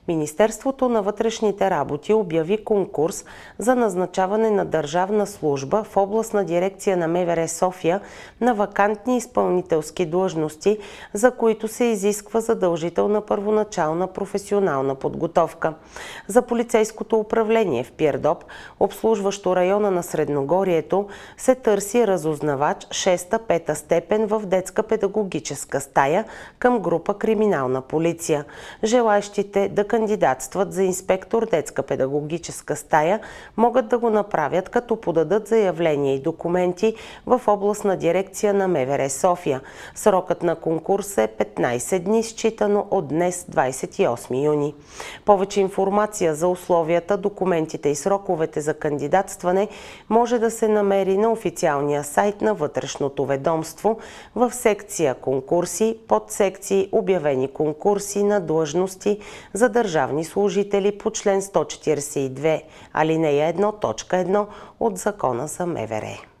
Министерството на вътрешните работи обяви конкурс за назначаване на държавна служба в областна дирекция на МВР София на вакантни изпълнителски длъжности, за които се изисква задължителна първоначална професионална подготовка. За полицейското управление в Пирдоп, обслужващо района на Средногорието, се търси разузнавач 6-5 степен в детска педагогическа стая към група криминална полиция. Желаещите да кандидатстват за инспектор детска педагогическа стая могат да го направят, като подадат заявления и документи в областна дирекция на МВР София. Срокът на конкурса е 15 дни, считано от днес 28 юни. Повече информация за условията, документите и сроковете за кандидатстване може да се намери на официалния сайт на Вътрешното ведомство в секция конкурси, подсекции обявени конкурси на длъжности за държавни служители по член 142, алинея 1, точка 1 от Закона за МВР.